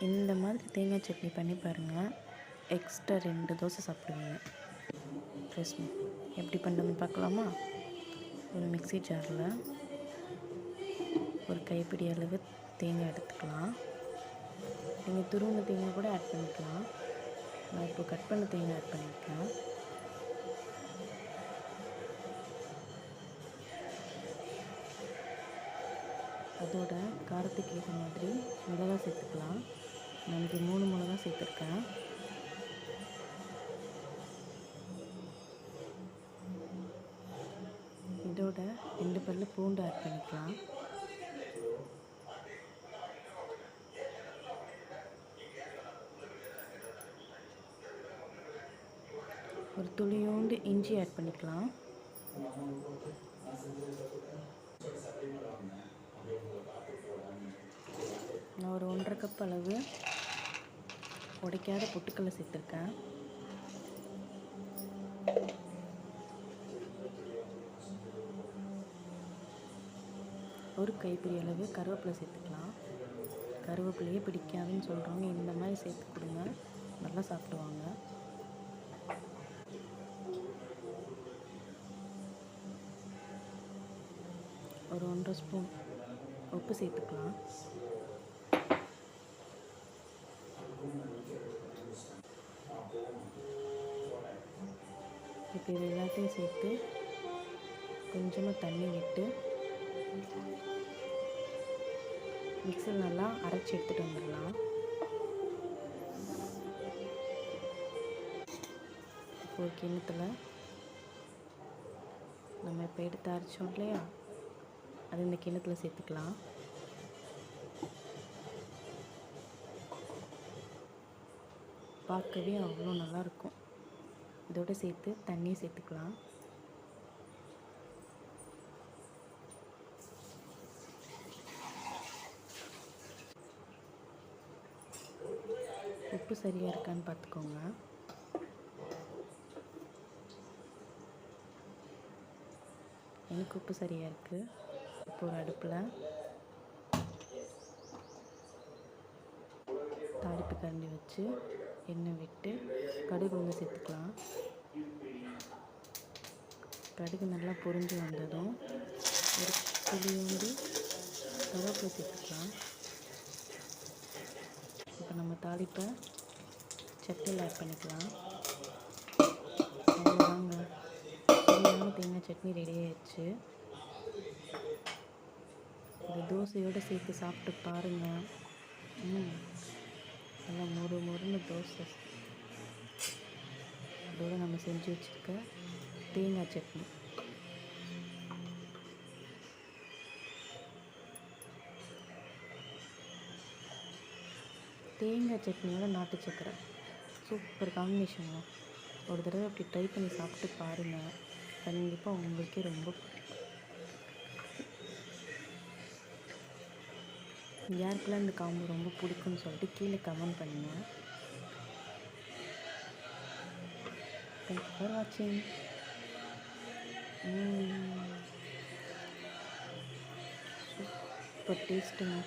இந்த மாதிரி தேங்காய் சட்னி பண்ணி பாருங்கள், எக்ஸ்ட்ரா 2 தோசை சாப்பிடுவீங்க. Trust me. எப்படி பண்ணுறதுன்னு பார்க்கலாமா? ஒரு மிக்ஸி ஜாரில் ஒரு கைப்பிடி அளவு தேங்காய் எடுத்துக்கலாம். நீங்கள் துருவின தேங்காய் கூட ஆட் பண்ணிக்கலாம். நான் இப்போ கட் பண்ண தேங்காய் ஆட் பண்ணியிருக்கேன். அதோட காரத்துக்கு ஏற்ற மாதிரி மிளகாய் சேர்த்துக்கலாம். நான் இன்றைக்கி 3 மிளகாய் சேர்த்துருக்கேன். இதோட 2 பல்லு பூண்டு ஆட் பண்ணிக்கலாம். ஒரு துளியோண்டு இஞ்சி ஆட் பண்ணிக்கலாம். நான் ஒரு 1.5 கப் அளவு உடைக்காத பொட்டுக்கடலை சேர்த்துருக்கேன். ஒரு கைப்பிடி அளவு கருவேப்பிலை சேர்த்துக்கலாம். கருவேப்பிலையே பிடிக்காதுன்னு சொல்கிறவங்க இந்த மாதிரி சேர்த்து கொடுங்க, நல்லா சாப்பிடுவாங்க. ஒரு 1.5 ஸ்பூன் உப்பு சேர்த்துக்கலாம். இப்போ இது எல்லாத்தையும் சேர்த்து கொஞ்சமாக தண்ணி விட்டு மிக்ஸியில் நல்லா அரைச்சி எடுத்துகிட்டு வந்துடலாம். இப்போ ஒரு கிண்ணத்தில் நம்ம இப்போ எடுத்து அரைச்சோம் இல்லையா, அது இந்த கிண்ணத்தில் சேர்த்துக்கலாம். பார்க்கவே அவ்வளோ நல்லாயிருக்கும். இதோடு சேர்த்து தண்ணியை சேர்த்துக்கலாம். உப்பு சரியாக இருக்கான்னு பார்த்துக்கோங்க. எனக்கு உப்பு சரியாக இருக்குது. இப்போ ஒரு அடுப்பில் தாளிப்பு கரண்டி வச்சு எண்ணெய் விட்டு கடுகு ஒன்று சேர்த்துக்கலாம். கடுகு நல்லா பொரிஞ்சு வந்ததும் ஒரு துளியோண்டு கருவேப்பிலை சேர்த்துக்கலாம். இப்போ நம்ம தாளிப்பை சட்னியில் ஆட் பண்ணிக்கலாம். அவ்வளோதாங்க, சுவையான தேங்காய் சட்னி ரெடி ஆயிடுச்சு. இந்த தோசையோடு சேர்த்து சாப்பிட்டு பாருங்கள். நல்லா மொறு மொறுன்னு தோசை. அதோடு நம்ம செஞ்சு வச்சுருக்க தேங்காய் சட்னி. தேங்காய் சட்னியோட நாட்டு சக்கரை சூப்பர் காம்பினேஷனுங்க. ஒரு தடவை அப்படி ட்ரை பண்ணி சாப்பிட்டு பாருங்கள், கண்டிப்பாக உங்களுக்கே ரொம்ப யாருக்கெல்லாம் இந்த காம்போ ரொம்ப பிடிக்கும்னு சொல்லிட்டு கீழே கமெண்ட் பண்ணுங்கள். தேங்க்ஸ் ஃபார் வாட்சிங். சூப்பர் டேஸ்ட்டுங்க.